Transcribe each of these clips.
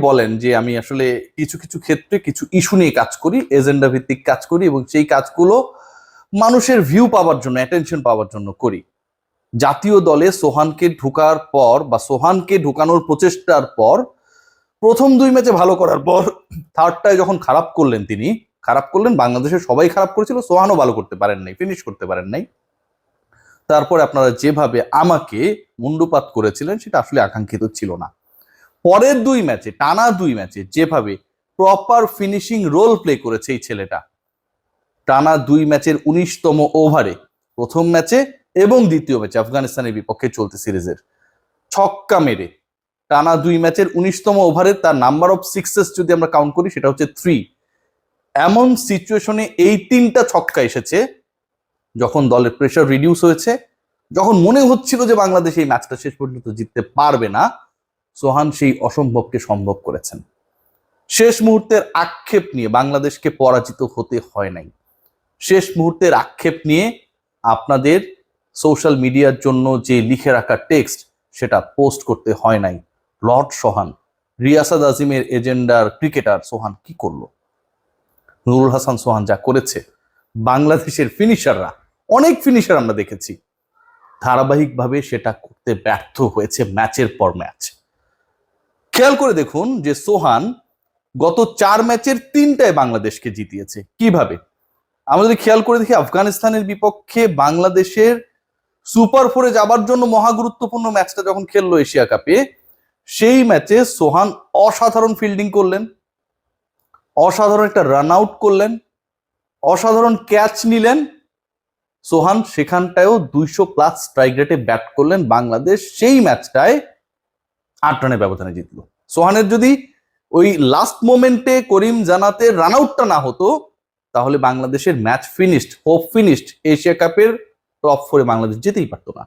বলেন যে আমি আসলে কিছু কিছু ক্ষেত্রে কিছু ইস্যু নিয়ে কাজ করি, এজেন্ডা ভিত্তিক কাজ করি এবং সেই কাজগুলো মানুষের ভিউ পাওয়ার জন্য, অ্যাটেনশন পাওয়ার জন্য করি। জাতীয় দলে সোহানকে ঢোকার পর বা সোহানকে ঢোকানোর প্রচেষ্টার পর প্রথম 2 ম্যাচে ভালো করার পর থার্ডটায় যখন খারাপ করলেন, তিনি খারাপ করলেন, বাংলাদেশের সবাই খারাপ করেছিল, সোহানও ভালো করতে পারেন নাই, ফিনিশ করতে পারেন নাই। তারপরে আপনারা যেভাবে আমাকে মুন্ডুপাত করেছিলেন সেটা আসলে আকাঙ্ক্ষিত ছিল না। পরের 2 ম্যাচে, টানা 2 ম্যাচে যেভাবে প্রপার ফিনিশিং রোল প্লে করেছে এই ছেলেটা, টানা 2 ম্যাচের 19তম ওভারে, প্রথম ম্যাচে এবং দ্বিতীয় ম্যাচে আফগানিস্তানের বিপক্ষে চলতে সিরিজের, ছক্কা মেরে টানা 2 ম্যাচের 19তম ওভারে তার নাম্বার অফ সিক্সেস যদি আমরা কাউন্ট করি সেটা হচ্ছে 3। এমন সিচুয়েশনে এই 3টা ছক্কা এসেছে যখন দলের প্রেশার রিডিউস হয়েছে, যখন মনে হচ্ছিল যে বাংলাদেশ এই ম্যাচটা শেষ পর্যন্ত জিততে পারবে না, সোহান সেই অসম্ভবকে সম্ভব করেছেন। শেষ মুহূর্তের আক্ষেপ নিয়ে বাংলাদেশকে পরাজিত হতে হয় নাই। শেষ মুহূর্তের আক্ষেপ নিয়ে আপনাদের সোশ্যাল মিডিয়ার জন্য যে লিখে রাখা টেক্সট সেটা পোস্ট করতে হয় নাই। লর্ড সোহান, রিয়াসাদ আজিমের এজেন্ডার ক্রিকেটার সোহান কি করলো? নুরুল হাসান সোহান যা করেছে, বাংলাদেশের ফিনিশাররা, অনেক ফিনিশার আমরা দেখেছি, ধারাবাহিকভাবে সেটা করতে ব্যর্থ হয়েছে ম্যাচের পর ম্যাচ। খেয়াল করে দেখুন যে সোহান গত 4 ম্যাচের 3টায় বাংলাদেশকে জিতিয়েছে। কিভাবে? আমরা যদি খেয়াল করে দেখি, আফগানিস্তানের বিপক্ষে বাংলাদেশের সুপার 4-এ যাবার জন্য মহা গুরুত্বপূর্ণ ম্যাচটা যখন খেললো এশিয়া কাপে, সেই ম্যাচে সোহান অসাধারণ ফিল্ডিং করলেন, অসাধারণ একটা রান আউট করলেন, অসাধারণ ক্যাচ নিলেন। সোহান সেখানটায়ও 200+ স্ট্রাইক রেটে ব্যাট করলেন। বাংলাদেশ সেই ম্যাচটায় 8 রানের ব্যবধানে জিতলো। সোহানের যদি ওই লাস্ট মোমেন্টে করিম জানাতের রান আউটটা না হতো, তাহলে বাংলাদেশের match finished, hope finished, Asia কাপের টপ 4-এ বাংলাদেশ যেতেই পারতো না।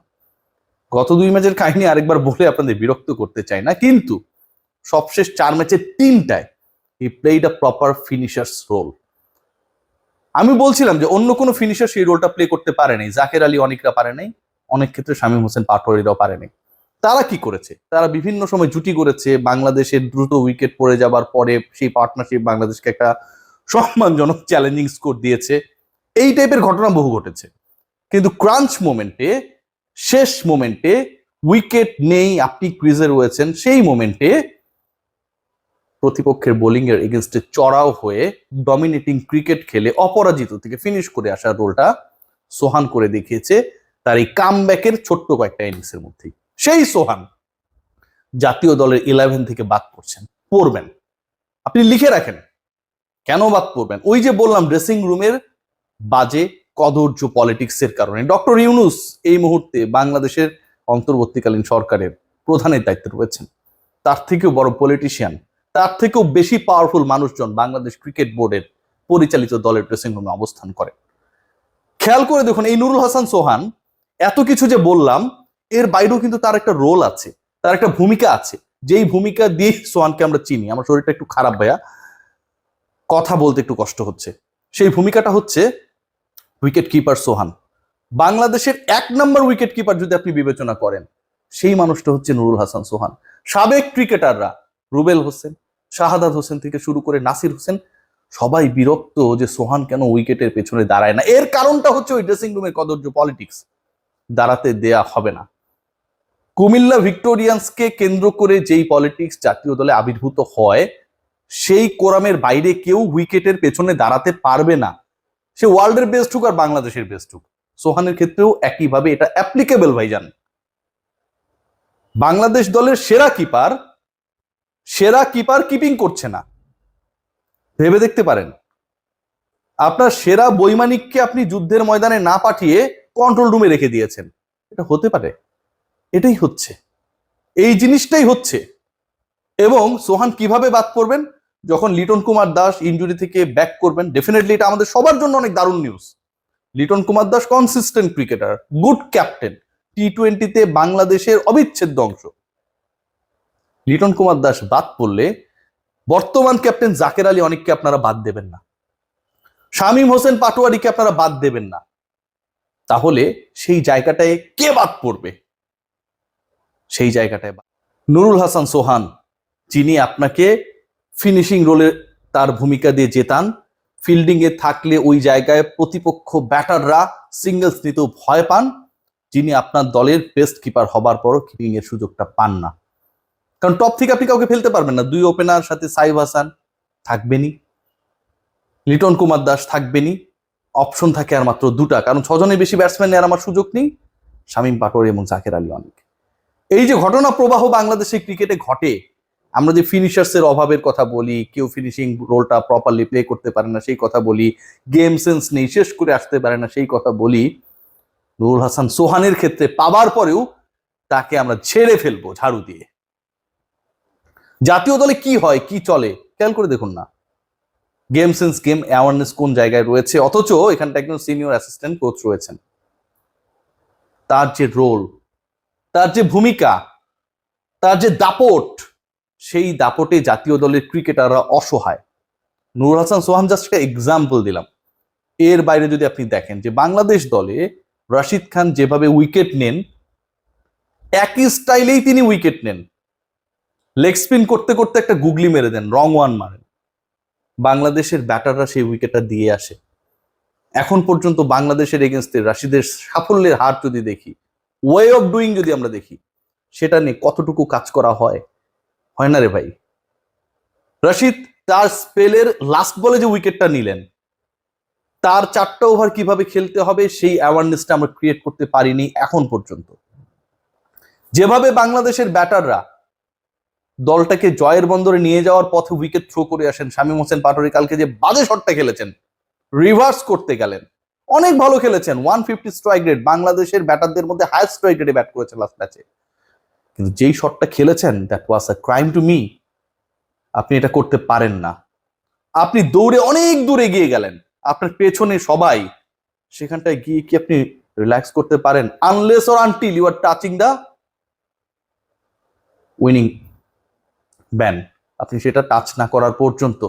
গত 2 ম্যাচের কাহিনী আরেকবার বলে আপনাদের বিরক্ত করতে চাই না, কিন্তু সবশেষ 4 ম্যাচের 3টায় he played a proper finishers role. আমি বলছিলাম যে অন্য কোনো ফিনিশার সেই রোলটা প্লে করতে পারে নাই, জাকের আলী অনেকরা পারে নাই, অনেক ক্ষেত্রে শামীম হোসেন পাটোয়ারিরাও পারে নাই। তারা কি করেছে? তারা বিভিন্ন সময় জুটি করেছে, বাংলাদেশের দ্রুত উইকেট পড়ে যাবার পরে সেই পার্টনারশিপ বাংলাদেশকে একটা সম্মানজনক চ্যালেঞ্জিং স্কোর দিয়েছে। এই টাইপের ঘটনা বহু ঘটেছে, কিন্তু ক্রাঞ্চ মোমেন্টে, শেষ মোমেন্টে, উইকেট নেই, আপনি ক্রিজে রয়েছেন, সেই মোমেন্টে প্রতিপক্ষের বোলিং এর এগেনস্টে চড়াও হয়ে ডমিনেটিং ক্রিকেট খেলে অপরাজিত থেকে ফিনিশ করে আসার রোলটা সোহান করে দেখিয়েছে তার এই কামব্যাকের ছোট্ট কয়েকটা ইনিংসের মধ্যেই। সেই সোহান জাতীয় দলের 11 থেকে বাদ পড়বেন। আপনি লিখে রাখেন কেন বাদ পড়বেন। ওই যে বললাম, ড্রেসিং রুমের বাজে কদর্য পলিটিক্সের কারণে। ডক্টর ইউনূস এই মুহূর্তে বাংলাদেশের অন্তর্বর্তীকালীন সরকারের প্রধানের দায়িত্বে রয়েছেন। তার থেকেও বড় পলিটিশিয়ান, তার থেকেও বেশি পাওয়ারফুল মানুষজন বাংলাদেশ ক্রিকেট বোর্ডের পরিচালিত দলের ড্রেসিং রুমে অবস্থান করে। খেয়াল করে দেখুন, এই নুরুল হাসান সোহান এত কিছু যে বললাম, এর বাইরেও কিন্তু তার একটা রোল আছে, তার একটা ভূমিকা আছে, যেই ভূমিকা দিয়ে সোহানকে আমরা চিনি। আমার শরীরটা একটু খারাপ ভাইয়া, কথা বলতে একটু কষ্ট হচ্ছে। সেই ভূমিকাটা হচ্ছে উইকেট কিপার সোহান। বাংলাদেশের 1 নম্বর উইকেট কিপার যদি আপনি বিবেচনা করেন, সেই মানুষটা হচ্ছে নুরুল হাসান সোহান। সাবেক ক্রিকেটাররা রুবেল হোসেন, শাহাদাত হোসেন থেকে শুরু করে নাসির হোসেন, সবাই বিরক্ত যে সোহান কেন উইকেটের পেছনে দাঁড়ায় না। এর কারণটা হচ্ছে ওই ড্রেসিং রুমের কদর্য পলিটিক্স। দাঁড়াতে দেয়া হবে না। কুমিল্লা ভিক্টোরিয়ান্সকে কেন্দ্র করে যেই পলিটিক্স জাতীয় দলে আবির্ভূত হয়, সেই কোরামের বাইরে কেউ উইকেটের পেছনে দাঁড়াতে পারবে না। সে ওয়ার্ল্ডের বেস্ট হোক আর বাংলাদেশের বেস্ট হোক, সোহানের ক্ষেত্রেও একইভাবে এটা অ্যাপ্লিকেবল ভাইজান। বাংলাদেশ দলের সেরা কিপার কিপিং করছে না, ভেবে দেখতে পারেন। আপনার সেরা বৈমানিককে আপনি যুদ্ধের ময়দানে না পাঠিয়ে কন্ট্রোল রুমে রেখে দিয়েছেন। এটা হতে পারে? এটাই হচ্ছে, এই জিনিসটাই হচ্ছে। এবং সোহান কিভাবে বাদ পড়বেন? যখন লিটন কুমার দাস ইনজুরি থেকে ব্যাক করবেন, ডেফিনেটলি এটা আমাদের সবার জন্য অনেক দারুণ news. Liton Kumar Das consistent cricketer, good captain, টি-20তে বাংলাদেশের অবিচ্ছেদ্য অংশ। লিটন কুমার দাস বাদ পড়লে বর্তমান ক্যাপ্টেন জাকের আলী অনেককে আপনারা বাদ দেবেন না, শামীম হোসেন পাটোয়ারিকে আপনারা বাদ দেবেন না। তাহলে সেই জায়গাটায় কে বাদ পড়বে? সেই জায়গাটায় নুরুল হাসান সোহান যিনি আপনাকে ফিনিশিং রোলে তার ভূমিকা দিয়ে জেতান, ফিল্ডিং এ থাকলে ওই জায়গায় প্রতিপক্ষ ব্যাটাররা সিঙ্গেলস নিতেও ভয় পান, যিনি আপনার দলের বেস্ট কিপার হবার পরও কিপিং এর সুযোগটা পান না। কারণ টপ থেকে আপনি কাউকে ফেলতে পারবেন না। 2 ওপেনার সাথে সাইফ হাসান থাকবেনি, লিটন কুমার দাস থাকবেনি, অপশন থাকে আর মাত্র 2টা, কারণ 6 জনের বেশি ব্যাটসম্যান নেওয়ার আমার সুযোগ নেই, শামীম পাটোয়ারি এবং জাকের আলী অনেক। এই যে ঘটনা প্রবাহ বাংলাদেশের ক্রিকেটে ঘটে, আমরা যে ফিনিশার্সের অভাবের কথা বলি, কেউ ফিনিশিং রোলটা প্রপারলি প্লে করতে পারে না সেই কথা বলি, গেম সেন্স নেই, শেষ করে আসতে পারে না সেই কথা বলি, নুরুল হাসান সোহানের ক্ষেত্রে পাবার পরেও তাকে আমরা ছেড়ে ফেলবো ঝাড়ু দিয়ে। জাতীয় দলে কি হয় কি চলে খেয়াল করে দেখুন না, গেম সেন্স গেম অ্যাওয়ারনেস কোন জায়গায় রয়েছে, অথচ এখানটা একজন সিনিয়র অ্যাসিস্ট্যান্ট কোচ রয়েছেন। তার যে রোল, তার যে ভূমিকা, তার যে দাপট, সেই দাপটে জাতীয় দলের ক্রিকেটাররা অসহায়। নুরুল হাসান সোহান জাস্ট একটা এক্সাম্পল দিলাম। এর বাইরে যদি আপনি দেখেন যে বাংলাদেশ দলে রাশিদ খান যেভাবে উইকেট নেন, একই স্টাইলেই তিনি উইকেট নেন। লেগ স্পিন করতে করতে একটা গুগলি মেরে দেন, রং ওয়ান মারেন, বাংলাদেশের ব্যাটাররা সেই উইকেটটা দিয়ে আসে। এখন পর্যন্ত বাংলাদেশের এগেনস্টে রাশিদের সাফল্যের হার যদি দেখি, ওয়ে অফ ডুইং যদি আমরা দেখি, সেটা নিয়ে কতটুকু কাজ করা হয় না রে ভাই। রাশিদ তার স্পেলের লাস্ট বলে যে উইকেটটা নিলেন, তার 4টা ওভার কিভাবে খেলতে হবে সেই অ্যাওয়ারনেসটা আমরা ক্রিয়েট করতে পারিনি এখন পর্যন্ত। যেভাবে বাংলাদেশের ব্যাটাররা দলটাকে জয়ের বন্দরে নিয়ে যাওয়ার পথে উইকেট থ্রো করে আসেন, শামীম হোসেন পাটোয়ারি কালকে যে বাজে শটটা খেলেছেন, রিভার্স করতে গেলেন, অনেক ভালো খেলেছেন, 150 স্ট্রাইক রেট, বাংলাদেশের ব্যাটারদের মধ্যে হাইয়েস্ট স্ট্রাইক রেটে ব্যাট করেছেন লাস্ট ম্যাচে। কিন্তু যেই শটটা খেলেছেন, that was a crime to me. আপনি এটা করতে পারেন না। আপনি দৌড়ে অনেক দূর এগিয়ে গেলেন, আপনার পেছনে সবাই, সেখানটায় গিয়ে কি আপনি রিল্যাক্স করতে পারেন? Unless or until you are touching the winning ban, আপনি সেটা টাচ না করার পর্যন্ত